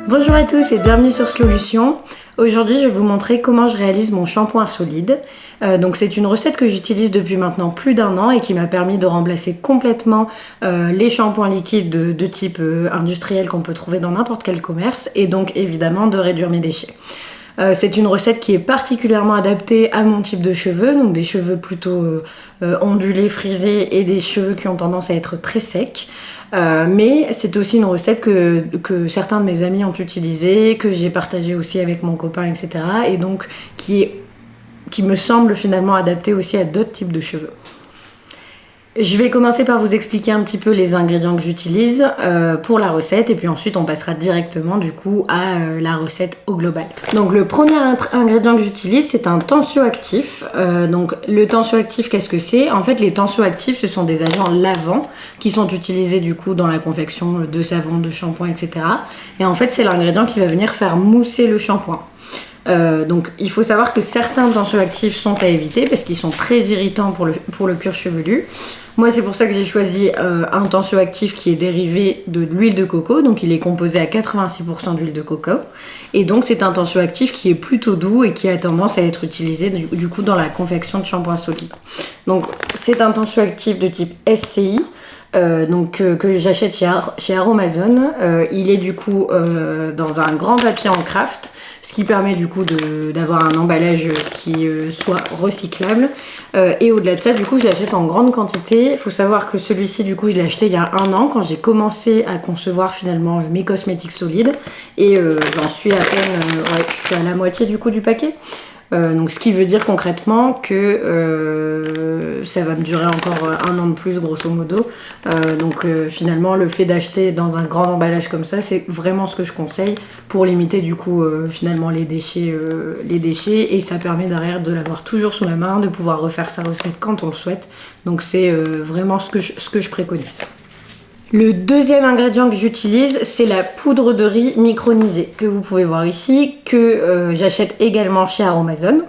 Bonjour à tous et bienvenue sur Slolution. Aujourd'hui, je vais vous montrer comment je réalise mon shampoing solide. Donc c'est une recette que j'utilise depuis maintenant plus d'un an et qui m'a permis de remplacer complètement les shampoings liquides de type industriel qu'on peut trouver dans n'importe quel commerce et donc évidemment de réduire mes déchets. C'est une recette qui est particulièrement adaptée à mon type de cheveux, donc des cheveux plutôt ondulés, frisés et des cheveux qui ont tendance à être très secs. Mais c'est aussi une recette que certains de mes amis ont utilisée, que j'ai partagée aussi avec mon copain, etc. Et donc qui me semble finalement adaptée aussi à d'autres types de cheveux. Je vais commencer par vous expliquer un petit peu les ingrédients que j'utilise pour la recette et puis ensuite on passera directement du coup à la recette au global. Donc le premier ingrédient que j'utilise c'est un tensioactif. Donc le tensioactif qu'est-ce que c'est? En fait les tensioactifs ce sont des agents lavants qui sont utilisés du coup dans la confection de savon, de shampoing, etc. Et en fait c'est l'ingrédient qui va venir faire mousser le shampoing. Donc il faut savoir que certains tensioactifs sont à éviter parce qu'ils sont très irritants pour le cuir chevelu. Moi c'est pour ça que j'ai choisi un tensioactif qui est dérivé de l'huile de coco, donc il est composé à 86% d'huile de coco et donc c'est un tensioactif qui est plutôt doux et qui a tendance à être utilisé du coup dans la confection de shampoing solide. Donc c'est un tensioactif de type SCI. Que j'achète chez Aromazone. Il est du coup dans un grand papier en craft, ce qui permet du coup d'avoir un emballage qui soit recyclable. Et au-delà de ça, du coup, je l'achète en grande quantité. Il faut savoir que celui-ci, du coup, je l'ai acheté il y a un an quand j'ai commencé à concevoir finalement mes cosmétiques solides. Et j'en suis à peine, je suis à la moitié du coup du paquet. Donc ce qui veut dire concrètement que ça va me durer encore un an de plus grosso modo. Finalement le fait d'acheter dans un grand emballage comme ça c'est vraiment ce que je conseille pour limiter du coup finalement les déchets et ça permet derrière de l'avoir toujours sous la main, de pouvoir refaire sa recette quand on le souhaite. Donc c'est vraiment ce que je préconise. Le deuxième ingrédient que j'utilise, c'est la poudre de riz micronisée, que vous pouvez voir ici, que j'achète également chez Aromazone.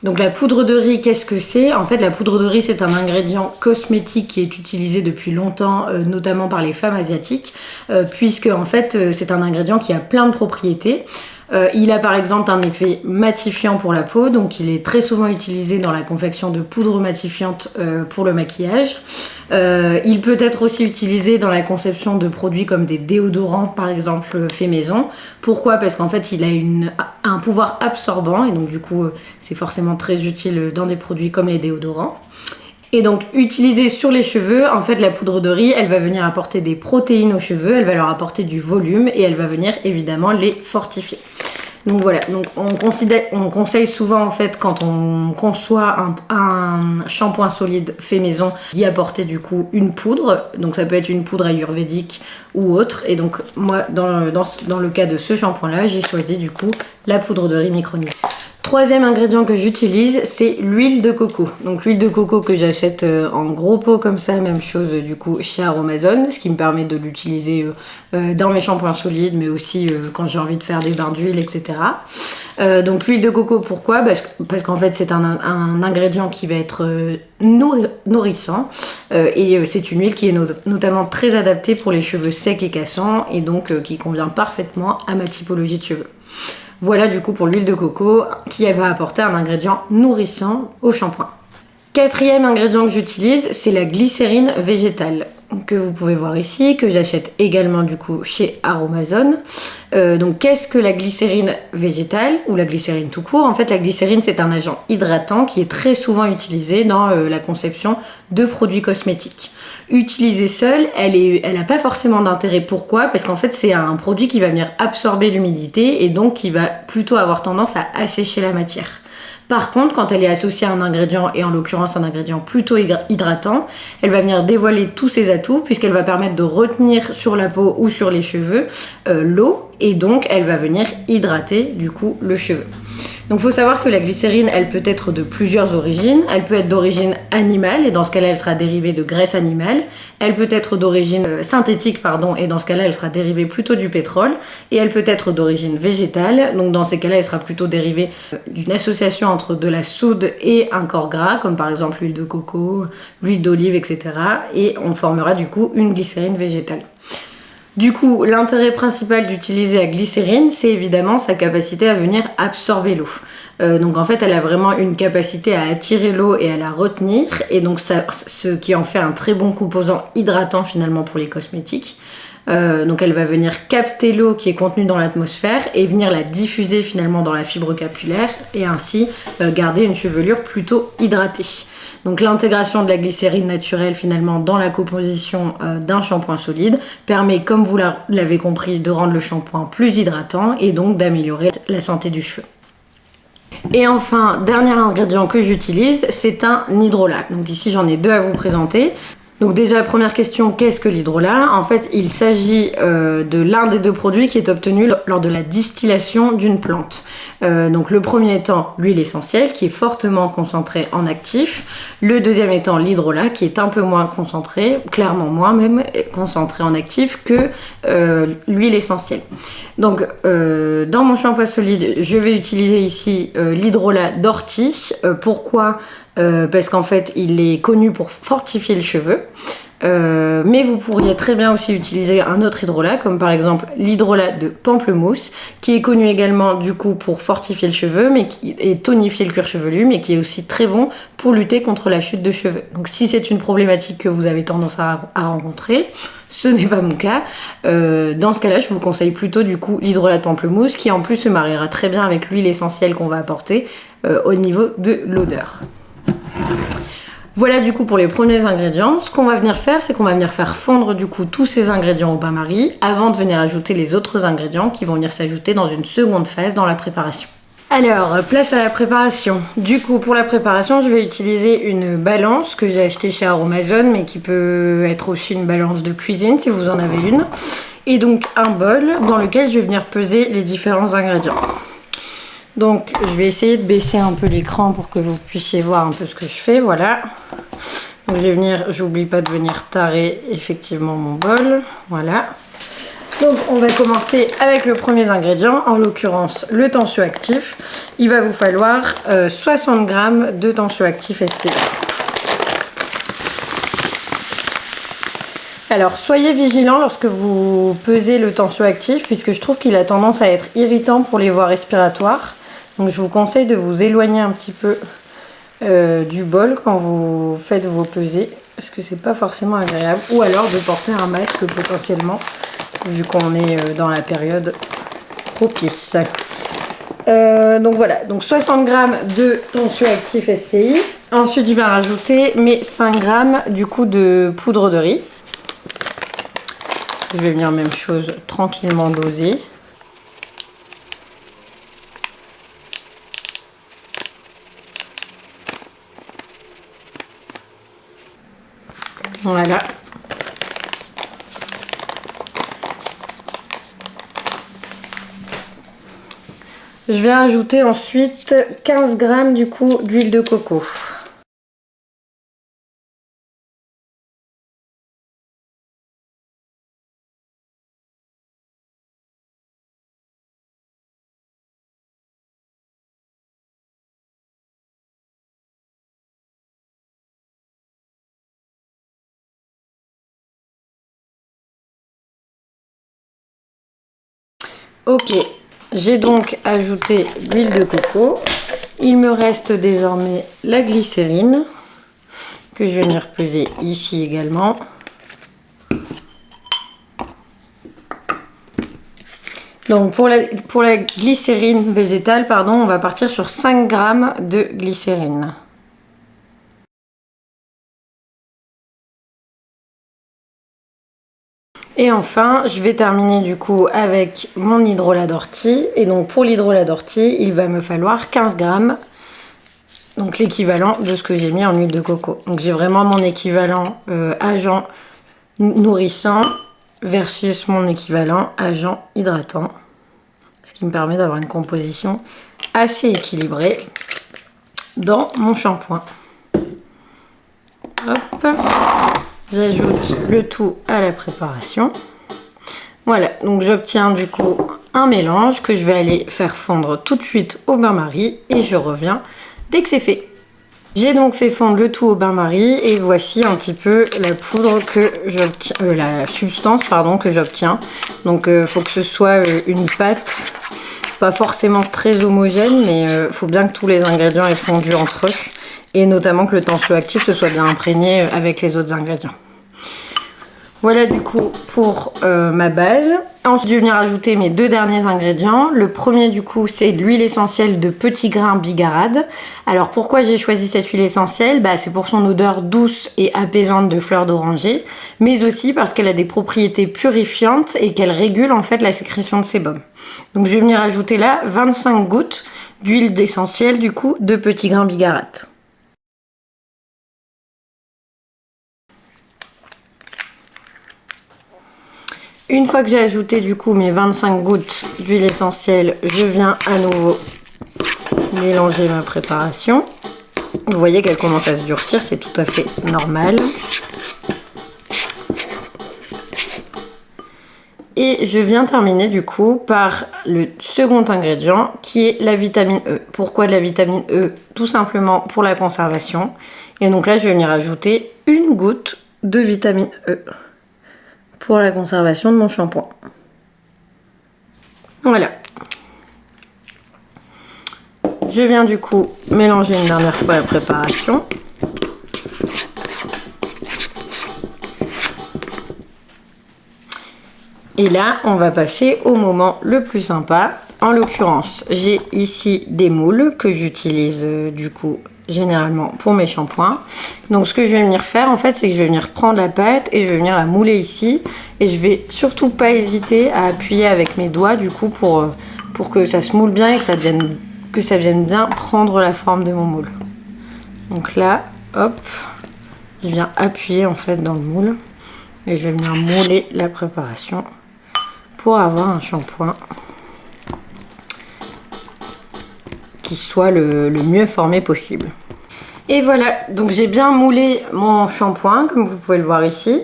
Donc la poudre de riz, qu'est-ce que c'est? En fait, la poudre de riz, c'est un ingrédient cosmétique qui est utilisé depuis longtemps, notamment par les femmes asiatiques, puisque en fait, c'est un ingrédient qui a plein de propriétés. Il a par exemple un effet matifiant pour la peau, donc il est très souvent utilisé dans la confection de poudre matifiante pour le maquillage. Il peut être aussi utilisé dans la conception de produits comme des déodorants par exemple fait maison. Pourquoi? Parce qu'en fait il a un pouvoir absorbant et donc du coup c'est forcément très utile dans des produits comme les déodorants. Et donc utilisée sur les cheveux, en fait la poudre de riz elle va venir apporter des protéines aux cheveux, elle va leur apporter du volume et elle va venir évidemment les fortifier. Donc voilà, donc on conseille souvent en fait quand on conçoit un shampoing solide fait maison d'y apporter du coup une poudre, donc ça peut être une poudre ayurvédique ou autre, et donc moi dans le cas de ce shampoing là j'ai choisi du coup la poudre de riz micronisée. Troisième ingrédient que j'utilise, c'est l'huile de coco. Donc l'huile de coco que j'achète en gros pot comme ça, même chose du coup chez Aromazone, ce qui me permet de l'utiliser dans mes shampoings solides, mais aussi quand j'ai envie de faire des bains d'huile, etc. Donc l'huile de coco, pourquoi? Parce qu'en fait c'est un ingrédient qui va être nourrissant et c'est une huile qui est notamment très adaptée pour les cheveux secs et cassants et donc qui convient parfaitement à ma typologie de cheveux. Voilà du coup pour l'huile de coco qui va apporter un ingrédient nourrissant au shampoing. Quatrième ingrédient que j'utilise, c'est la glycérine végétale que vous pouvez voir ici, que j'achète également du coup chez Aromazone. Donc qu'est-ce que la glycérine végétale ou la glycérine tout court? En fait la glycérine c'est un agent hydratant qui est très souvent utilisé dans la conception de produits cosmétiques. Utilisée seule, elle n'a pas forcément d'intérêt. Pourquoi? Parce qu'en fait c'est un produit qui va venir absorber l'humidité et donc qui va plutôt avoir tendance à assécher la matière. Par contre, quand elle est associée à un ingrédient, et en l'occurrence un ingrédient plutôt hydratant, elle va venir dévoiler tous ses atouts puisqu'elle va permettre de retenir sur la peau ou sur les cheveux l'eau et donc elle va venir hydrater du coup le cheveu. Donc il faut savoir que la glycérine, elle peut être de plusieurs origines. Elle peut être d'origine animale, et dans ce cas-là, elle sera dérivée de graisse animale. Elle peut être d'origine synthétique, pardon, et dans ce cas-là, elle sera dérivée plutôt du pétrole. Et elle peut être d'origine végétale, donc dans ces cas-là, elle sera plutôt dérivée d'une association entre de la soude et un corps gras, comme par exemple l'huile de coco, l'huile d'olive, etc. Et on formera du coup une glycérine végétale. Du coup, l'intérêt principal d'utiliser la glycérine, c'est évidemment sa capacité à venir absorber l'eau. Donc en fait, elle a vraiment une capacité à attirer l'eau et à la retenir, et donc ce qui en fait un très bon composant hydratant finalement pour les cosmétiques. Donc elle va venir capter l'eau qui est contenue dans l'atmosphère et venir la diffuser finalement dans la fibre capillaire, et ainsi garder une chevelure plutôt hydratée. Donc l'intégration de la glycérine naturelle finalement dans la composition d'un shampoing solide permet, comme vous l'avez compris, de rendre le shampoing plus hydratant et donc d'améliorer la santé du cheveu. Et enfin, dernier ingrédient que j'utilise, c'est un hydrolat. Donc ici j'en ai 2 à vous présenter. Donc déjà, première question, qu'est-ce que l'hydrolat? En fait, il s'agit de l'un des 2 produits qui est obtenu lors de la distillation d'une plante. Donc le premier étant l'huile essentielle, qui est fortement concentrée en actif. Le deuxième étant l'hydrolat, qui est un peu moins concentré, clairement moins même, concentré en actif que l'huile essentielle. Donc dans mon shampoing solide, je vais utiliser ici l'hydrolat d'ortie. Pourquoi? Parce qu'en fait il est connu pour fortifier le cheveu, mais vous pourriez très bien aussi utiliser un autre hydrolat, comme par exemple l'hydrolat de pamplemousse, qui est connu également du coup pour fortifier le cheveu et tonifier le cuir chevelu, mais qui est aussi très bon pour lutter contre la chute de cheveux. Donc si c'est une problématique que vous avez tendance à rencontrer, ce n'est pas mon cas, dans ce cas-là je vous conseille plutôt du coup l'hydrolat de pamplemousse, qui en plus se mariera très bien avec l'huile essentielle qu'on va apporter au niveau de l'odeur. Voilà du coup pour les premiers ingrédients. Ce qu'on va venir faire, c'est qu'on va venir faire fondre du coup tous ces ingrédients au bain-marie avant de venir ajouter les autres ingrédients qui vont venir s'ajouter dans une seconde phase dans la préparation. Alors, place à la préparation. Du coup, pour la préparation, je vais utiliser une balance que j'ai achetée chez Aromazone, mais qui peut être aussi une balance de cuisine si vous en avez une. Et donc un bol dans lequel je vais venir peser les différents ingrédients. Donc je vais essayer de baisser un peu l'écran pour que vous puissiez voir un peu ce que je fais, voilà. Donc je vais venir, j'oublie pas de venir tarer effectivement mon bol, voilà. Donc on va commencer avec le premier ingrédient, en l'occurrence le tensioactif. Il va vous falloir 60 g de tensioactif SC. Alors soyez vigilants lorsque vous pesez le tensioactif, puisque je trouve qu'il a tendance à être irritant pour les voies respiratoires. Donc je vous conseille de vous éloigner un petit peu du bol quand vous faites vos pesées, parce que c'est pas forcément agréable. Ou alors de porter un masque potentiellement, vu qu'on est dans la période propice. Donc voilà, donc 60 g de tensioactif SCI. Ensuite je vais rajouter mes 5 g du coup de poudre de riz. Je vais venir même chose tranquillement doser. Voilà. Je vais ajouter ensuite 15 g du coup d'huile de coco. Ok, j'ai donc ajouté l'huile de coco. Il me reste désormais la glycérine que je vais venir peser ici également. Donc pour la glycérine végétale, pardon, on va partir sur 5 g de glycérine. Et enfin, je vais terminer du coup avec mon hydrolat d'ortie. Et donc pour l'hydrolat d'ortie, il va me falloir 15 g, donc l'équivalent de ce que j'ai mis en huile de coco. Donc j'ai vraiment mon équivalent agent nourrissant versus mon équivalent agent hydratant. Ce qui me permet d'avoir une composition assez équilibré dans mon shampoing. Hop, j'ajoute le tout à la préparation. Voilà, donc j'obtiens du coup un mélange que je vais aller faire fondre tout de suite au bain-marie et je reviens dès que c'est fait. J'ai donc fait fondre le tout au bain-marie et voici un petit peu la poudre que j'obtiens, la substance pardon que j'obtiens. Donc faut que ce soit une pâte, pas forcément très homogène, mais faut bien que tous les ingrédients aient fondu entre eux et notamment que le tensioactif se soit bien imprégné avec les autres ingrédients. Voilà du coup pour ma base. Ensuite, je vais venir ajouter mes deux derniers ingrédients. Le premier du coup, c'est l'huile essentielle de petits grains bigarade. Alors pourquoi j'ai choisi cette huile essentielle? C'est pour son odeur douce et apaisante de fleurs d'oranger, mais aussi parce qu'elle a des propriétés purifiantes et qu'elle régule en fait la sécrétion de sébum. Donc je vais venir ajouter là 25 gouttes d'huile essentielle du coup de petits grains bigarade. Une fois que j'ai ajouté du coup mes 25 gouttes d'huile essentielle, je viens à nouveau mélanger ma préparation. Vous voyez qu'elle commence à se durcir, c'est tout à fait normal. Et je viens terminer du coup par le second ingrédient qui est la vitamine E. Pourquoi de la vitamine E? Tout simplement pour la conservation. Et donc là je vais venir ajouter une goutte de vitamine E pour la conservation de mon shampoing. Voilà. Je viens du coup mélanger une dernière fois la préparation. Et là, on va passer au moment le plus sympa. En l'occurrence, j'ai ici des moules que j'utilise du coup généralement pour mes shampoings. Donc ce que je vais venir faire en fait, c'est que je vais venir prendre la pâte et je vais venir la mouler ici. Et je vais surtout pas hésiter à appuyer avec mes doigts du coup pour que ça se moule bien et que ça vienne bien prendre la forme de mon moule. Donc là, hop, je viens appuyer en fait dans le moule et je vais venir mouler la préparation pour avoir un shampoing qui soit le mieux formé possible. Et voilà, donc j'ai bien moulé mon shampoing comme vous pouvez le voir ici.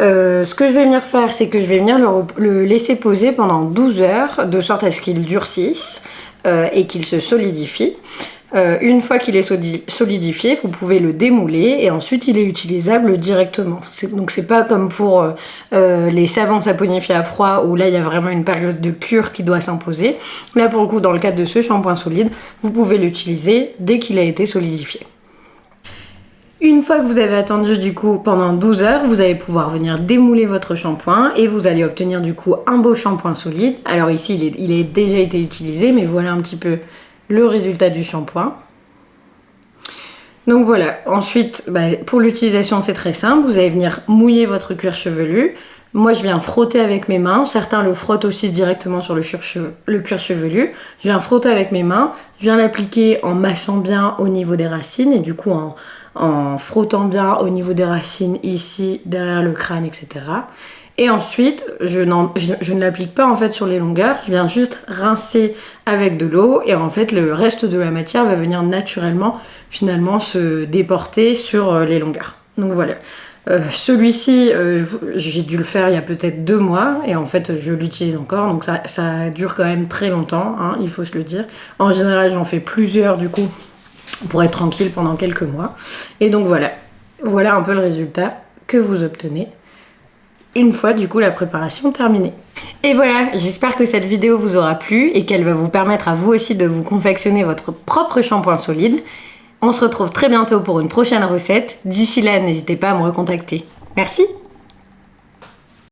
Ce que je vais venir faire, c'est que je vais venir le laisser poser pendant 12 heures de sorte à ce qu'il durcisse et qu'il se solidifie. Une fois qu'il est solidifié, vous pouvez le démouler et ensuite il est utilisable directement. Donc c'est pas comme pour les savons saponifiés à froid où là il y a vraiment une période de cure qui doit s'imposer. Là pour le coup, dans le cadre de ce shampoing solide, vous pouvez l'utiliser dès qu'il a été solidifié. Une fois que vous avez attendu du coup pendant 12 heures, vous allez pouvoir venir démouler votre shampoing et vous allez obtenir du coup un beau shampoing solide. Alors ici il a déjà été utilisé, mais voilà un petit peu le résultat du shampoing. Donc voilà, ensuite pour l'utilisation c'est très simple, vous allez venir mouiller votre cuir chevelu. Moi je viens frotter avec mes mains, certains le frottent aussi directement sur le cuir chevelu. Je viens frotter avec mes mains, je viens l'appliquer en massant bien au niveau des racines et du coup en frottant bien au niveau des racines ici, derrière le crâne, etc. Et ensuite, je ne l'applique pas en fait sur les longueurs, je viens juste rincer avec de l'eau et en fait le reste de la matière va venir naturellement finalement se déporter sur les longueurs. Donc voilà. Celui-ci, j'ai dû le faire il y a peut-être 2 mois et en fait je l'utilise encore, donc ça dure quand même très longtemps, hein, il faut se le dire. En général j'en fais plusieurs du coup pour être tranquille pendant quelques mois. Et donc voilà un peu le résultat que vous obtenez une fois du coup la préparation terminée. Et voilà, j'espère que cette vidéo vous aura plu et qu'elle va vous permettre à vous aussi de vous confectionner votre propre shampoing solide. On se retrouve très bientôt pour une prochaine recette. D'ici là, n'hésitez pas à me recontacter. Merci!